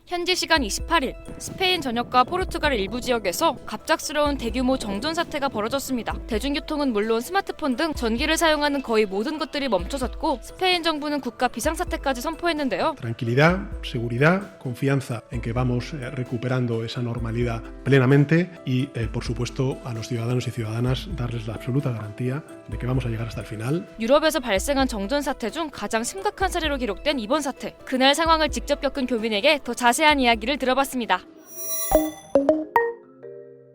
현지 시간 28일, 스페인 전역과 포르투갈 일부 지역에서 갑작스러운 대규모 정전 사태가 벌어졌습니다. 대중교통은 물론 스마트폰 등 전기를 사용하는 거의 모든 것들이 멈춰섰고 스페인 정부는 국가 비상사태까지 선포했는데요. Tranquilidad, seguridad, confianza en que vamos recuperando esa normalidad plenamente y, por supuesto, a los ciudadanos y ciudadanas darles la absoluta garantía de que vamos a llegar hasta el final. 유럽에서 발생한 정전 사태 중 가장 심각한 사례로 기록된 이번 사태. 그날 상황을 직접 겪은 교민에게 더 자세한 이야기를 들어봤습니다.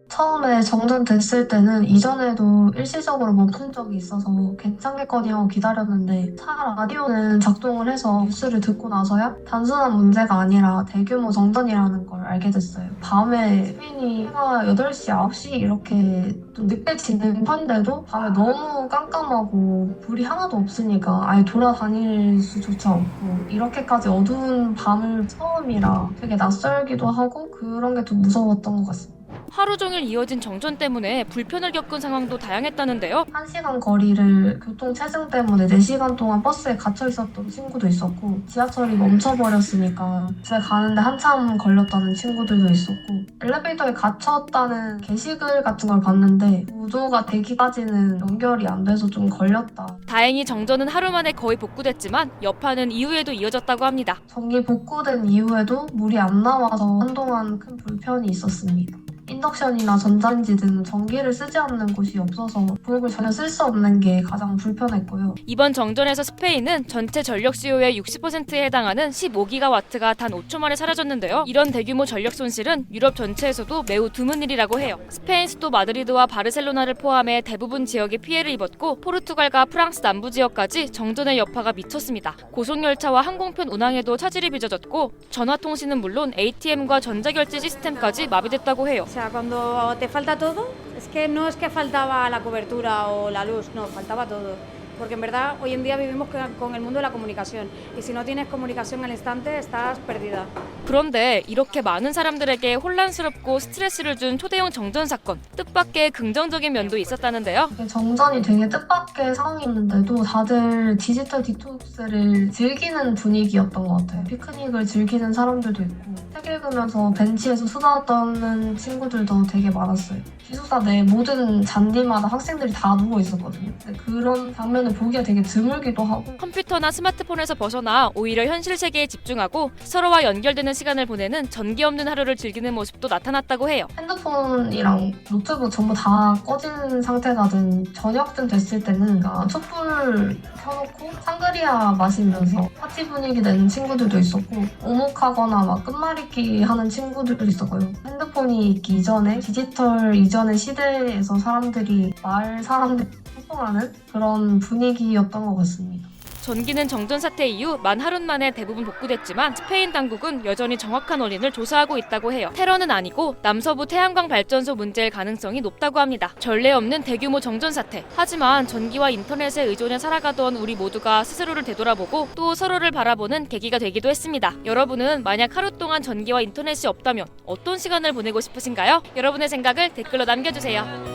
처음에 정전됐을 때는 이전에도 일시적으로 멈춘 적이 있어서 괜찮겠거니 하고 기다렸는데 차 라디오는 작동을 해서 뉴스를 듣고 나서야 단순한 문제가 아니라 대규모 정전이라는 걸 알게 됐어요. 밤에 스페인이 해가 8시, 9시 이렇게 좀 늦게 지는 편인데도 밤에 너무 깜깜하고 불이 하나도 없으니까 아예 돌아다닐 수조차 없고 이렇게까지 어두운 밤을 처음이라 되게 낯설기도 하고 그런 게 좀 무서웠던 것 같습니다. 하루 종일 이어진 정전 때문에 불편을 겪은 상황도 다양했다는데요. 1시간 거리를 교통 체증 때문에 4시간 동안 버스에 갇혀 있었던 친구도 있었고 지하철이 멈춰버렸으니까 집에 가는데 한참 걸렸다는 친구들도 있었고 엘리베이터에 갇혔다는 게시글 같은 걸 봤는데 구조가 되기까지는 연결이 안 돼서 좀 걸렸다. 다행히 정전은 하루 만에 거의 복구됐지만 여파는 이후에도 이어졌다고 합니다. 전기 복구된 이후에도 물이 안 나와서 한동안 큰 불편이 있었습니다. 인덕션이나 전자레인지 등 전기를 쓰지 않는 곳이 없어서 부엌을 전혀 쓸 수 없는 게 가장 불편했고요. 이번 정전에서 스페인은 전체 전력 수요의 60%에 해당하는 15기가와트가 단 5초 만에 사라졌는데요. 이런 대규모 전력 손실은 유럽 전체에서도 매우 드문 일이라고 해요. 스페인 수도 마드리드와 바르셀로나를 포함해 대부분 지역이 피해를 입었고 포르투갈과 프랑스 남부 지역까지 정전의 여파가 미쳤습니다. 고속열차와 항공편 운항에도 차질이 빚어졌고 전화통신은 물론 ATM과 전자결제 시스템까지 마비됐다고 해요. O sea, cuando te falta todo, es que no es que faltaba la cobertura o la luz, no, faltaba todo. Porque en verdad hoy en día vivimos con el mundo de la comunicación y si no tienes comunicación al instante estás perdida. 그런데 이렇게 많은 사람들에게 혼란스럽고 스트레스를 준 초대형 정전 사건, 뜻밖의 긍정적인 면도 있었다는데요. 정전이 되게 뜻밖의 상황이었는데도 다들 디지털 디톡스를 즐기는 분위기였던 것 같아요. 피크닉을 즐기는 사람들도 있고 책 읽으면서 벤치에서 수다 떠는 친구들도 되게 많았어요. 기숙사 내 모든 잔디마다 학생들이 다 누워 있었거든요. 근데 그런 장면을 보기가 되게 드물기도 하고 컴퓨터나 스마트폰에서 벗어나 오히려 현실 세계에 집중하고 서로와 연결되는 시간을 보내는 전기 없는 하루를 즐기는 모습도 나타났다고 해요. 핸드폰이랑 노트북 전부 다 꺼진 상태가 된 저녁쯤 됐을 때는 촛불 켜놓고 상그리아 마시면서 파티 분위기 내는 친구들도 있었고 오목하거나 막 끝말잇기 하는 친구들도 있었고요. 핸드폰이 있기 이전에 디지털 이전의 시대에서 사람들이 사람들 소통하는 그런 분위기였던 것 같습니다. 전기는 정전 사태 이후 만 하루 만에 대부분 복구됐지만 스페인 당국은 여전히 정확한 원인을 조사하고 있다고 해요. 테러는 아니고 남서부 태양광 발전소 문제일 가능성이 높다고 합니다. 전례 없는 대규모 정전 사태. 하지만 전기와 인터넷에 의존해 살아가던 우리 모두가 스스로를 되돌아보고 또 서로를 바라보는 계기가 되기도 했습니다. 여러분은 만약 하루 동안 전기와 인터넷이 없다면 어떤 시간을 보내고 싶으신가요? 여러분의 생각을 댓글로 남겨주세요.